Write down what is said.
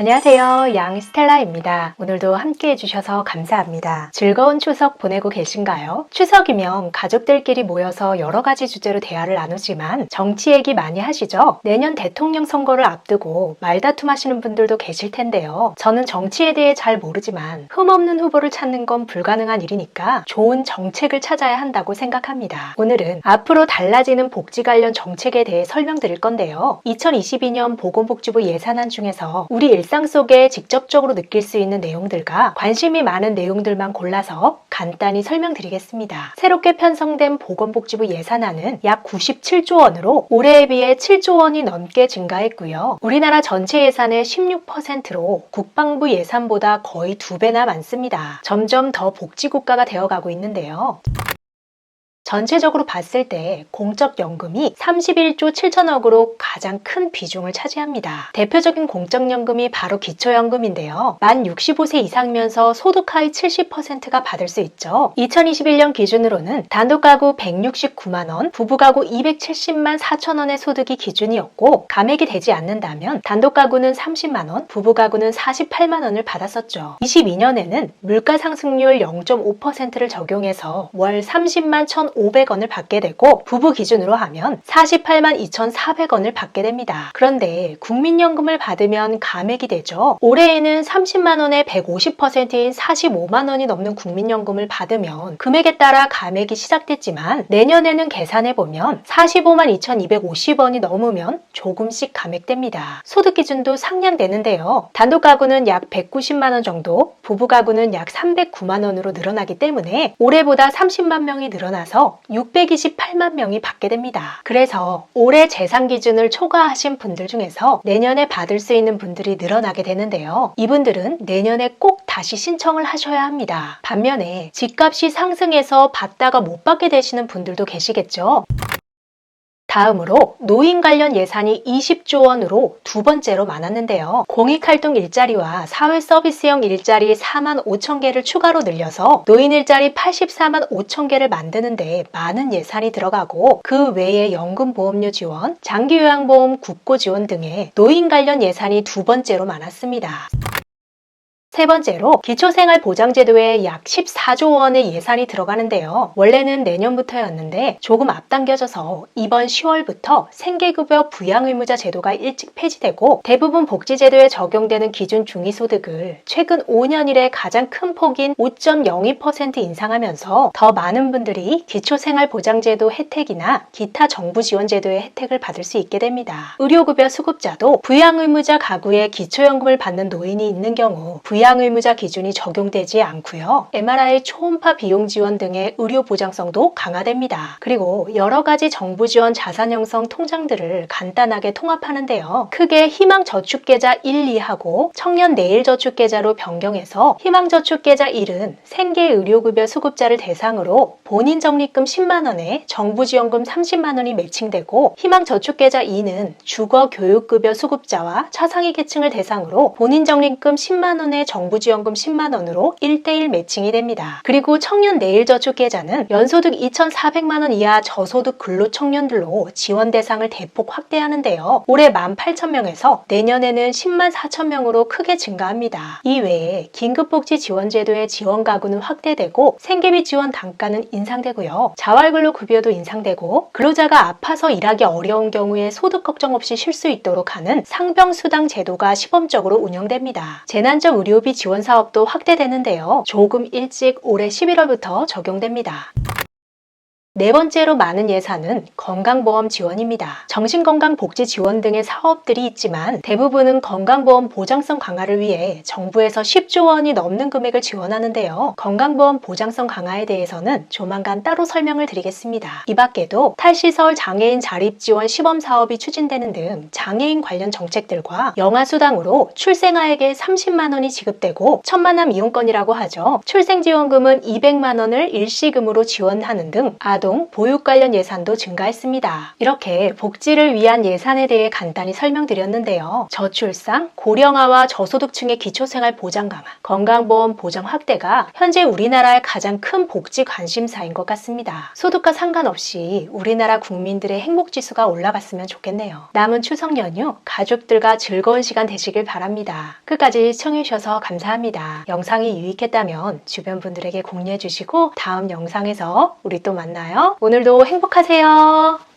안녕하세요. 양스텔라입니다. 오늘도 함께 해주셔서 감사합니다. 즐거운 추석 보내고 계신가요? 추석이면 가족들끼리 모여서 여러 가지 주제로 대화를 나누지만 정치 얘기 많이 하시죠? 내년 대통령 선거를 앞두고 말다툼 하시는 분들도 계실 텐데요. 저는 정치에 대해 잘 모르지만 흠없는 후보를 찾는 건 불가능한 일이니까 좋은 정책을 찾아야 한다고 생각합니다. 오늘은 앞으로 달라지는 복지 관련 정책에 대해 설명드릴 건데요. 2022년 보건복지부 예산안 중에서 우리 일상 속에 직접적으로 느낄 수 있는 내용들과 관심이 많은 내용들만 골라서 간단히 설명드리겠습니다. 새롭게 편성된 보건복지부 예산안은 약 97조 원으로 올해에 비해 7조 원이 넘게 증가했고요. 우리나라 전체 예산의 16%로 국방부 예산보다 거의 2배나 많습니다. 점점 더 복지국가가 되어가고 있는데요. 전체적으로 봤을 때 공적연금이 31조 7천억으로 가장 큰 비중을 차지합니다. 대표적인 공적연금이 바로 기초연금인데요. 만 65세 이상이면서 소득 하위 70%가 받을 수 있죠. 2021년 기준으로는 단독가구 169만원, 부부가구 270만 4천원의 소득이 기준이었고 감액이 되지 않는다면 단독가구는 30만원, 부부가구는 48만원을 받았었죠. 22년에는 물가상승률 0.5%를 적용해서 월 30만 1,500원을 받게 되고 부부 기준으로 하면 48만 2,400원을 받게 됩니다. 그런데 국민연금을 받으면 감액이 되죠. 올해에는 30만원의 150%인 45만원이 넘는 국민연금을 받으면 금액에 따라 감액이 시작됐지만 내년에는 계산해보면 45만 2,250원이 넘으면 조금씩 감액됩니다. 소득 기준도 상향되는데요. 단독가구는 약 190만원 정도, 부부가구는 약 309만원으로 늘어나기 때문에 올해보다 30만 명이 늘어나서 628만 명이 받게 됩니다. 그래서 올해 재산 기준을 초과하신 분들 중에서 내년에 받을 수 있는 분들이 늘어나게 되는데요. 이분들은 내년에 꼭 다시 신청을 하셔야 합니다. 반면에 집값이 상승해서 받다가 못 받게 되시는 분들도 계시겠죠. 다음으로 노인 관련 예산이 20조 원으로 두 번째로 많았는데요. 공익활동 일자리와 사회서비스형 일자리 4만 5천 개를 추가로 늘려서 노인 일자리 84만 5천 개를 만드는데 많은 예산이 들어가고 그 외에 연금보험료 지원, 장기요양보험 국고 지원 등의 노인 관련 예산이 두 번째로 많았습니다. 세 번째로 기초생활보장제도에 약 14조 원의 예산이 들어가는데요. 원래는 내년부터였는데 조금 앞당겨져서 이번 10월부터 생계급여 부양의무자 제도가 일찍 폐지되고 대부분 복지제도에 적용되는 기준 중위소득을 최근 5년 이래 가장 큰 폭인 5.02% 인상하면서 더 많은 분들이 기초생활보장제도 혜택이나 기타 정부 지원제도의 혜택을 받을 수 있게 됩니다. 의료급여 수급자도 부양의무자 가구에 기초연금을 받는 노인이 있는 경우 부양의무자 기준이 적용되지 않고요. MRI 초음파 비용 지원 등의 의료 보장성도 강화됩니다. 그리고 여러 가지 정부 지원 자산 형성 통장들을 간단하게 통합하는데요. 크게 희망저축계좌 1, 2하고 청년 내일저축계좌로 변경해서 희망저축계좌 1은 생계의료급여 수급자를 대상으로 본인적립금 10만원에 정부지원금 30만원이 매칭되고 희망저축계좌 2는 주거교육급여 수급자와 차상위 계층을 대상으로 본인적립금 10만원에 정부지원금 10만원으로 1:1 매칭이 됩니다. 그리고 청년 내일저축계좌는 연소득 2,400만원 이하 저소득 근로청년들로 지원 대상을 대폭 확대하는데요. 올해 18,000명에서 내년에는 10만 4천명으로 크게 증가합니다. 이외에 긴급복지지원제도의 지원 가구는 확대되고 생계비 지원 단가는 인상되고요. 자활근로급여도 인상되고 근로자가 아파서 일하기 어려운 경우에 소득 걱정 없이 쉴 수 있도록 하는 상병수당 제도가 시범적으로 운영됩니다. 재난적 의료비 지원 사업도 확대되는데요. 조금 일찍 올해 11월부터 적용됩니다. 네 번째로 많은 예산은 건강보험 지원입니다. 정신건강복지 지원 등의 사업들이 있지만 대부분은 건강보험 보장성 강화를 위해 정부에서 10조 원이 넘는 금액을 지원하는데요. 건강보험 보장성 강화에 대해서는 조만간 따로 설명을 드리겠습니다. 이 밖에도 탈시설 장애인 자립지원 시범사업이 추진되는 등 장애인 관련 정책들과 영아수당으로 출생아에게 30만 원이 지급되고 천만남 이용권이라고 하죠. 출생지원금은 200만 원을 일시금으로 지원하는 등 아동 아동 보육 관련 예산도 증가했습니다. 이렇게 복지를 위한 예산에 대해 간단히 설명드렸는데요. 저출산, 고령화와 저소득층의 기초생활 보장 강화, 건강보험 보장 확대가 현재 우리나라의 가장 큰 복지 관심사인 것 같습니다. 소득과 상관없이 우리나라 국민들의 행복지수가 올라갔으면 좋겠네요. 남은 추석 연휴 가족들과 즐거운 시간 되시길 바랍니다. 끝까지 시청해주셔서 감사합니다. 영상이 유익했다면 주변 분들에게 공유해주시고 다음 영상에서 우리 또 만나요. 오늘도 행복하세요.